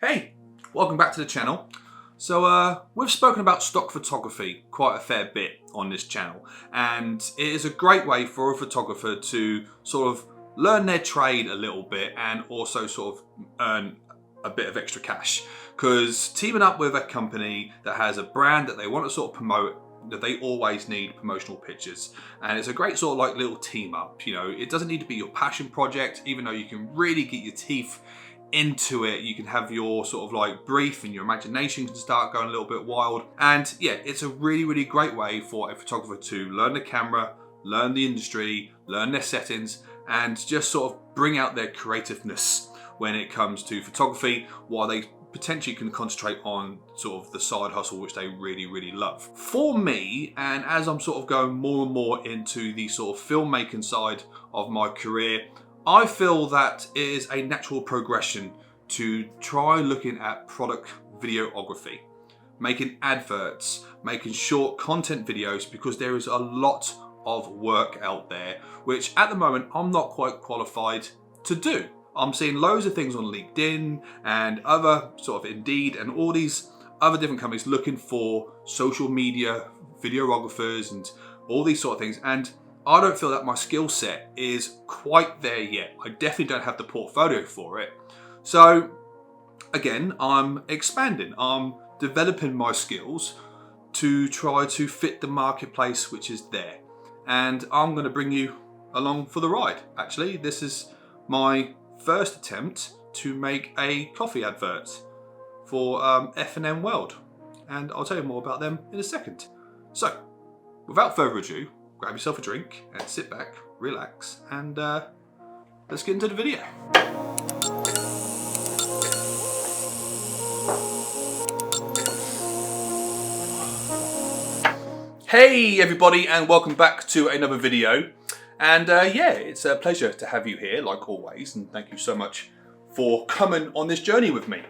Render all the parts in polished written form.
Hey, welcome back to the channel. So we've spoken about stock photography quite a fair bit on this channel, and it is a great way for a photographer to sort of learn their trade a little bit and also sort of earn a bit of extra cash, because teaming up with a company that has a brand that they want to sort of promote, that they always need promotional pictures, and it's a great sort of like little team up. You know, it doesn't need to be your passion project, even though you can really get your teeth into it. You can have your sort of like brief and your imagination can start going a little bit wild. And yeah, it's a really great way for a photographer to learn the camera, learn the industry, learn their settings, and just sort of bring out their creativeness when it comes to photography, while they potentially can concentrate on sort of the side hustle, which they really love. For me, and as I'm sort of going more and more into the sort of filmmaking side of my career, I feel that it is a natural progression to try looking at product videography, making adverts, making short content videos, because there is a lot of work out there, which at the moment I'm not quite qualified to do. I'm seeing loads of things on LinkedIn and other sort of Indeed and all these other different companies looking for social media videographers and all these sort of things. And I don't feel that my skill set is quite there yet. I definitely don't have the portfolio for it. So again, I'm expanding. I'm developing my skills to try to fit the marketplace which is there. And I'm going to bring you along for the ride. Actually, this is my first attempt to make a coffee advert for F&M World. And I'll tell you more about them in a second. So, without further ado, grab yourself a drink and sit back, relax, and let's get into the video. Hey everybody, and welcome back to another video. And yeah, it's a pleasure to have you here, like always, and thank you so much for coming on this journey with me.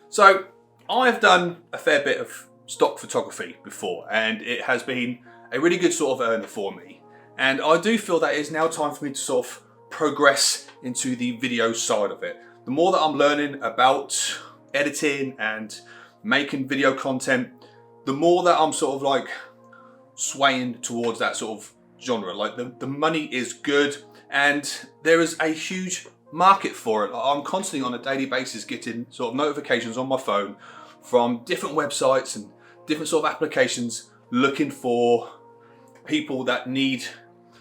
So, I've done a fair bit of stock photography before, and it has been a really good sort of earner for me. And I do feel that it's now time for me to sort of progress into the video side of it. The more that I'm learning about editing and making video content, the more that I'm sort of like swaying towards that sort of genre. Like the money is good and there is a huge market for it. I'm constantly on a daily basis getting sort of notifications on my phone from different websites and different sort of applications looking for people that need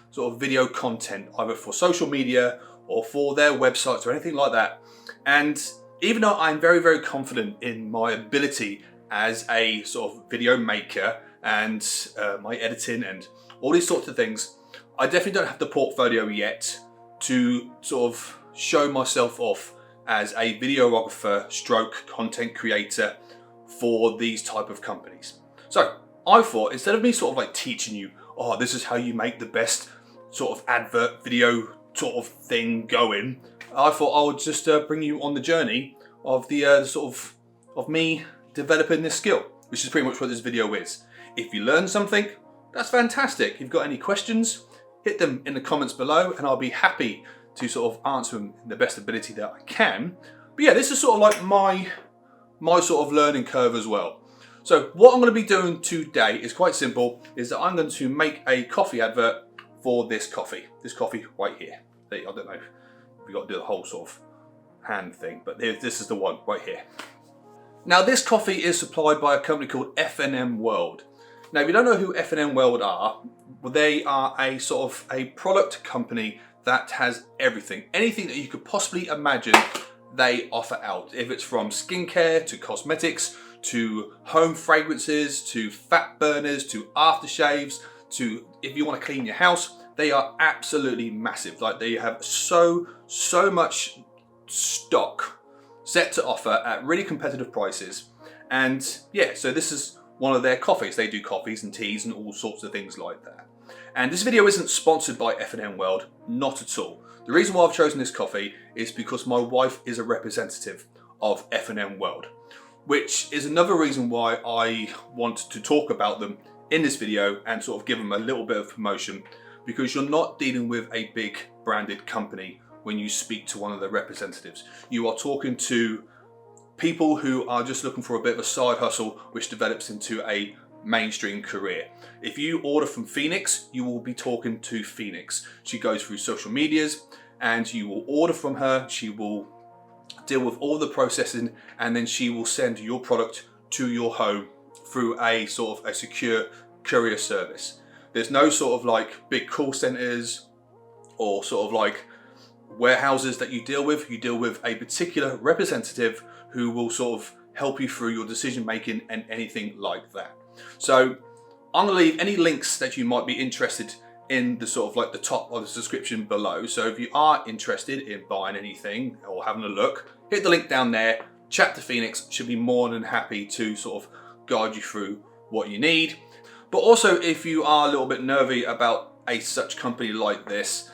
sort of video content, either for social media or for their websites or anything like that. And even though I'm very confident in my ability as a sort of video maker and my editing and all these sorts of things, I definitely don't have the portfolio yet to sort of show myself off as a videographer stroke content creator for these type of companies. So I thought, instead of me sort of like teaching you, oh, this is how you make the best sort of advert video sort of thing going, I thought I would just bring you on the journey of the sort of me developing this skill, which is pretty much what this video is. If you learn something, that's fantastic. If you've got any questions, hit them in the comments below and I'll be happy to sort of answer them in the best ability that I can. But yeah, this is sort of like my sort of learning curve as well. So what I'm going to be doing today is quite simple, is that I'm going to make a coffee advert for this coffee right here. I don't know if we got to do the whole sort of hand thing, but this is the one right here. Now this coffee is supplied by a company called F&M World. Now, if you don't know who F&M World are, well, they are a sort of a product company that has everything. Anything that you could possibly imagine, they offer out. If it's from skincare to cosmetics, to home fragrances, to fat burners, to aftershaves, to if you want to clean your house, they are absolutely massive. Like, they have so much stock set to offer at really competitive prices. And yeah, so this is one of their coffees. They do coffees and teas and all sorts of things like that. And this video isn't sponsored by F&M World, not at all. The reason why I've chosen this coffee is because my wife is a representative of F&M World, which is another reason why I want to talk about them in this video and sort of give them a little bit of promotion, because you're not dealing with a big branded company when you speak to one of the representatives. You are talking to people who are just looking for a bit of a side hustle which develops into a mainstream career. If you order from Phoenix, you will be talking to Phoenix. She goes through social medias and you will order from her. She will deal with all the processing and then she will send your product to your home through a sort of a secure courier service. There's no sort of like big call centers or sort of like warehouses that you deal with. You deal with a particular representative who will sort of help you through your decision making and anything like that. So I'm gonna leave any links that you might be interested in the sort of like the top of the description below. So if you are interested in buying anything or having a look, hit the link down there, chat to Phoenix, should be more than happy to sort of guide you through what you need. But also if you are a little bit nervy about such company like this,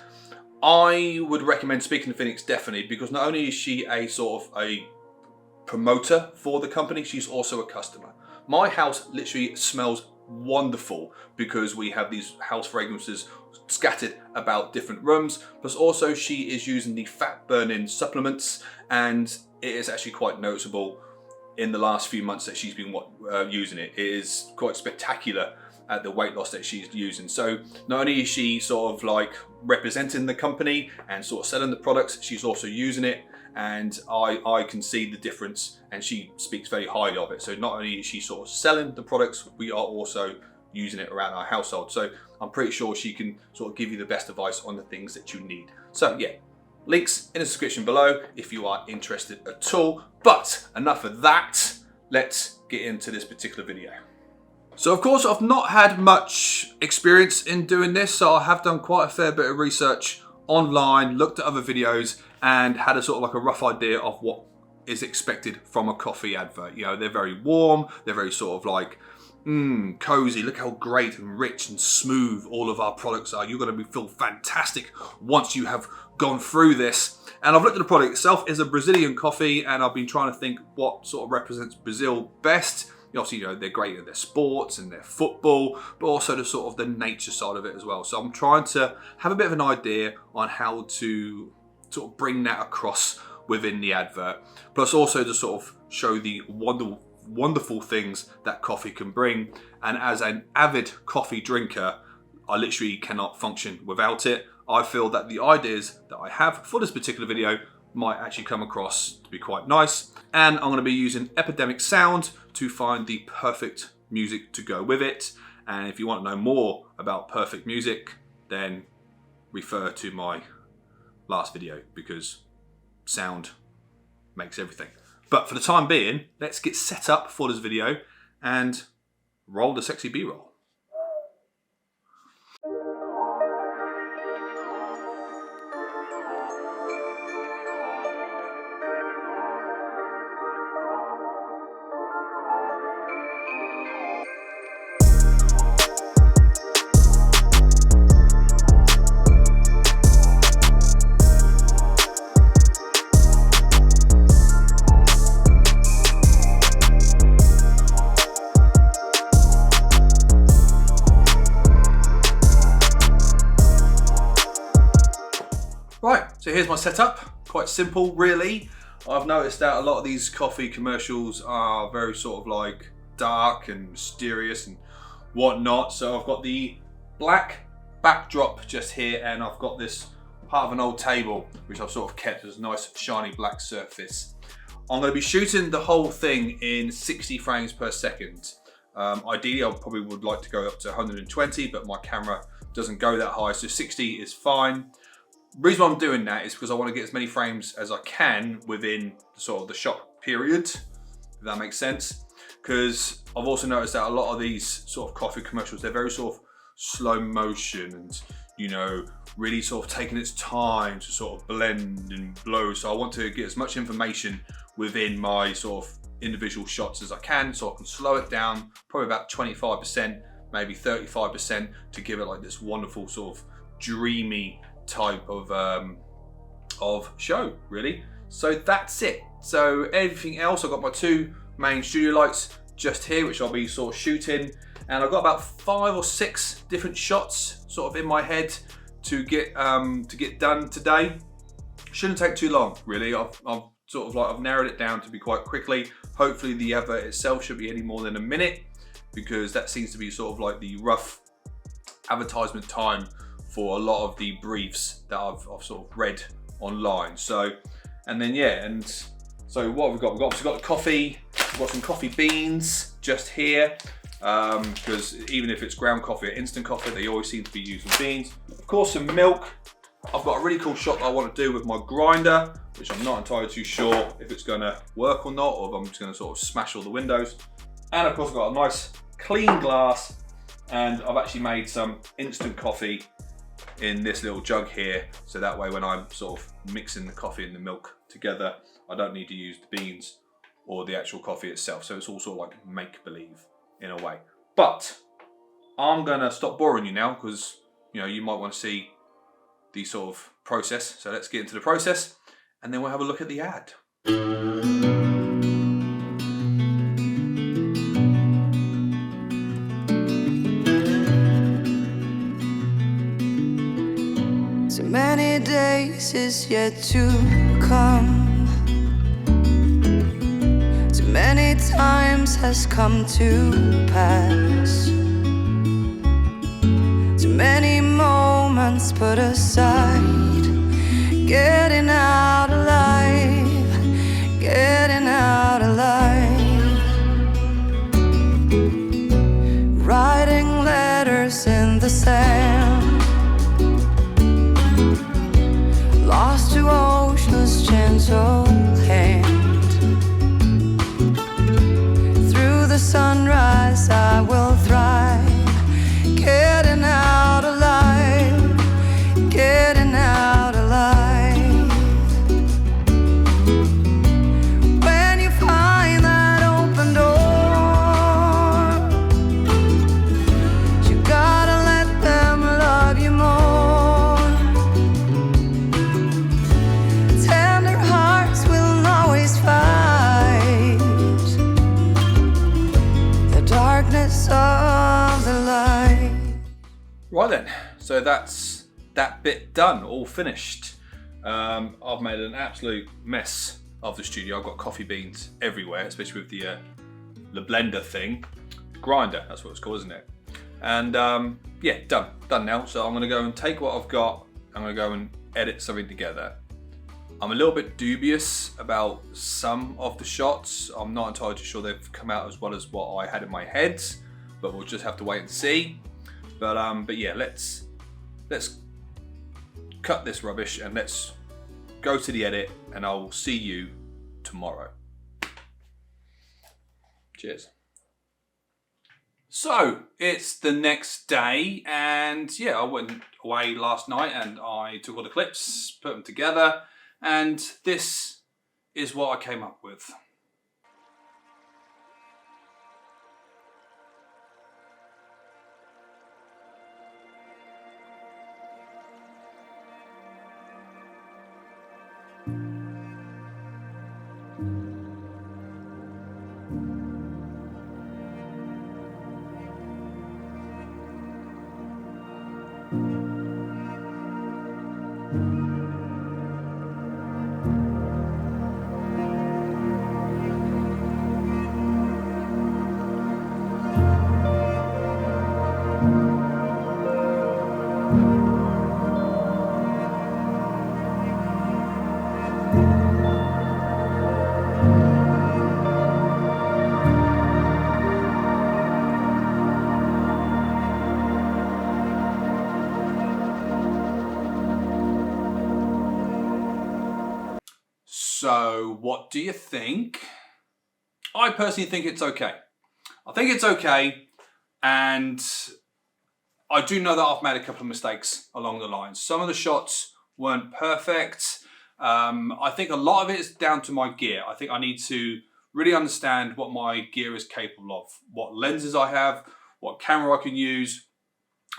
I would recommend speaking to Phoenix definitely, because not only is she a sort of a promoter for the company, she's also a customer. My house literally smells wonderful because we have these house fragrances scattered about different rooms, plus also she is using the fat burning supplements, and it is actually quite noticeable in the last few months that she's been using it. It is quite spectacular at the weight loss that she's using. So not only is she sort of like representing the company and sort of selling the products, she's also using it, and I can see the difference, and she speaks very highly of it. So not only is she sort of selling the products, we are also using it around our household. So I'm pretty sure she can sort of give you the best advice on the things that you need. So yeah, links in the description below if you are interested at all. But enough of that, let's get into this particular video. So of course I've not had much experience in doing this, so I have done quite a fair bit of research online, looked at other videos and had a sort of like a rough idea of what is expected from a coffee advert. You know, they're very warm, they're very sort of like cozy. Look how great and rich and smooth all of our products are. You're going to feel fantastic once you have gone through this. And I've looked at the product itself. It's a Brazilian coffee, and I've been trying to think what sort of represents Brazil best. Obviously, you know, they're great at their sports and their football, but also the sort of the nature side of it as well. So I'm trying to have a bit of an idea on how to sort of bring that across within the advert, plus also to sort of show the wonderful things that coffee can bring. And as an avid coffee drinker, I literally cannot function without it. I feel that the ideas that I have for this particular video might actually come across to be quite nice. And I'm going to be using Epidemic Sound to find the perfect music to go with it. And if you want to know more about perfect music, then refer to my last video, because sound makes everything. But for the time being, let's get set up for this video and roll the sexy B-roll. Right, so here's my setup. Quite simple, really. I've noticed that a lot of these coffee commercials are very sort of like dark and mysterious and whatnot. So I've got the black backdrop just here, and I've got this part of an old table, which I've sort of kept as a nice shiny black surface. I'm going to be shooting the whole thing in 60 frames per second. Ideally, I probably would like to go up to 120, but my camera doesn't go that high, so 60 is fine. The reason why I'm doing that is because I want to get as many frames as I can within sort of the shot period, if that makes sense. Because I've also noticed that a lot of these sort of coffee commercials, they're very sort of slow motion and, you know, really sort of taking its time to sort of blend and blow. So I want to get as much information within my sort of individual shots as I can, so I can slow it down, probably about 25%, maybe 35%, to give it like this wonderful sort of dreamy type of show, really. So that's it. So everything else, I've got my two main studio lights just here, which I'll be sort of shooting, and I've got about 5 or 6 different shots sort of in my head to get done today. Shouldn't take too long, really. I've sort of like I've narrowed it down to be quite quickly. Hopefully the advert itself should be any more than a minute, because that seems to be sort of like the rough advertisement time for a lot of the briefs that I've sort of read online. So, and then yeah, and so what have we got? We've obviously got the coffee. We've got some coffee beans just here, because even if it's ground coffee or instant coffee, they always seem to be using beans. Of course, some milk. I've got a really cool shot that I want to do with my grinder, which I'm not entirely too sure if it's going to work or not, or if I'm just going to sort of smash all the windows. And of course, I've got a nice clean glass, and I've actually made some instant coffee in this little jug here, so that way when I'm sort of mixing the coffee and the milk together, I don't need to use the beans or the actual coffee itself. So it's all sort of like make-believe in a way. But I'm gonna stop boring you now, because you know you might want to see the sort of process. So let's get into the process, and then we'll have a look at the ad. So many days is yet to come. So many times has come to pass. Too many moments put aside. Getting out alive, getting out alive. Writing letters in the sand. Lost to ocean's gentle hand. Through the sunrise I will thrive. Getting out alive, getting out alive. When you find that open door, you gotta let them love you more. Tender hearts will always fight the darkness of the light. Right then, so that's that bit done, all finished. I've made an absolute mess of the studio. I've got coffee beans everywhere, especially with the blender thing. Grinder, that's what it's called, isn't it? And yeah, done now. So I'm gonna go and take what I've got, I'm gonna go and edit something together. I'm a little bit dubious about some of the shots. I'm not entirely sure they've come out as well as what I had in my head, but we'll just have to wait and see. But yeah, let's cut this rubbish and let's go to the edit, and I'll see you tomorrow. Cheers. So it's the next day, and yeah, I went away last night and I took all the clips, put them together, and this is what I came up with. So what do you think? I personally think it's okay. I think it's okay, and I do know that I've made a couple of mistakes along the lines. Some of the shots weren't perfect. I think a lot of it is down to my gear. I think I need to really understand what my gear is capable of, what lenses I have, what camera I can use.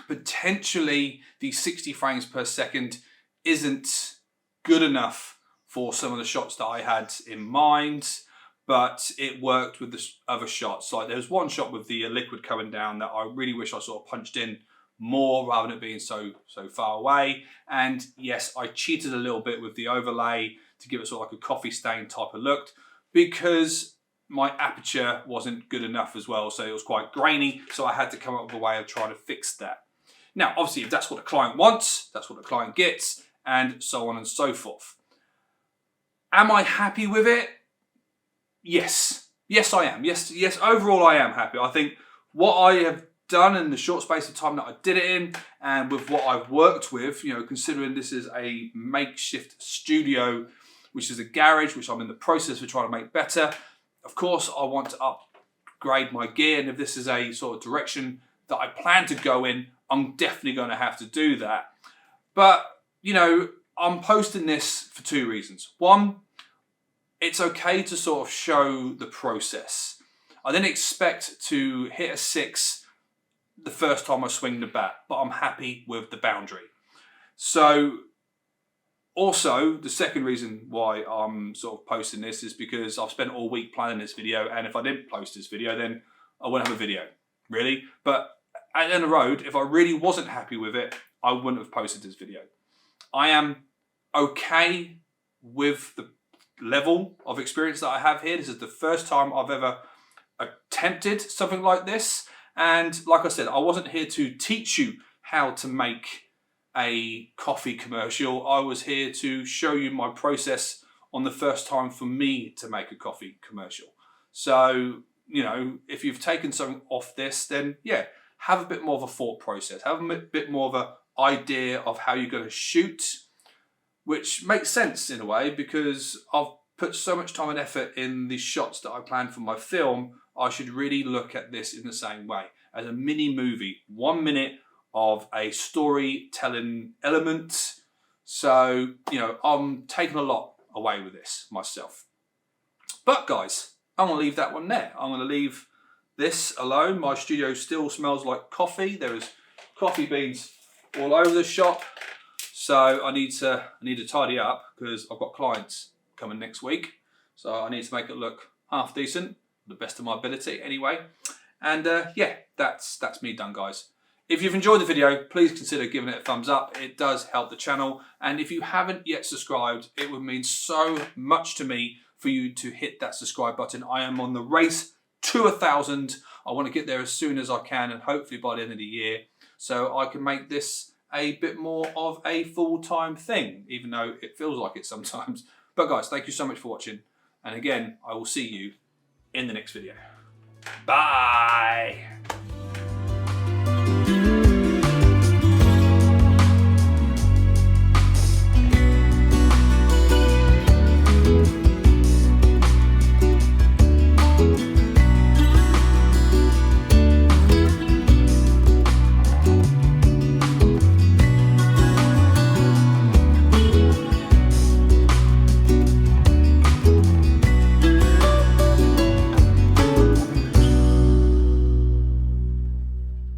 Potentially the 60 frames per second isn't good enough for some of the shots that I had in mind, but it worked with the other shots. Like there was one shot with the liquid coming down that I really wish I sort of punched in more rather than it being so far away. And yes, I cheated a little bit with the overlay to give it sort of like a coffee stain type of look, because my aperture wasn't good enough as well, so it was quite grainy, so I had to come up with a way of trying to fix that. Now, obviously, if that's what the client wants, that's what the client gets, and so on and so forth. Am I happy with it? Yes. Yes, I am. Yes, overall I am happy. I think what I have done in the short space of time that I did it in, and with what I've worked with, you know, considering this is a makeshift studio, which is a garage, which I'm in the process of trying to make better. Of course, I want to upgrade my gear, and if this is a sort of direction that I plan to go in, I'm definitely going to have to do that. But, you know, I'm posting this for two reasons. One, it's okay to sort of show the process. I didn't expect to hit a 6 the first time I swing the bat, but I'm happy with the boundary. So, also, the second reason why I'm sort of posting this is because I've spent all week planning this video, and if I didn't post this video, then I wouldn't have a video, really. But at the end of the road, if I really wasn't happy with it, I wouldn't have posted this video. I am okay with the level of experience that I have here. This is the first time I've ever attempted something like this. And like I said, I wasn't here to teach you how to make a coffee commercial. I was here to show you my process on the first time for me to make a coffee commercial. So, you know, if you've taken something off this, then yeah, have a bit more of a thought process. Have a bit more of an idea of how you're going to shoot, which makes sense in a way, because I've put so much time and effort in the shots that I planned for my film. I should really look at this in the same way, as a mini movie, 1 minute of a storytelling element. So, you know, I'm taking a lot away with this myself. But guys, I'm going to leave that one there. I'm going to leave this alone. My studio still smells like coffee. There is coffee beans all over the shop. So I need to tidy up, because I've got clients coming next week. So I need to make it look half decent, the best of my ability anyway. And yeah, that's me done, guys. If you've enjoyed the video, please consider giving it a thumbs up. It does help the channel. And if you haven't yet subscribed, it would mean so much to me for you to hit that subscribe button. I am on the race to 1,000. I want to get there as soon as I can, and hopefully by the end of the year, so I can make this a bit more of a full-time thing, even though it feels like it sometimes. But guys, thank you so much for watching. And again, I will see you in the next video. Bye.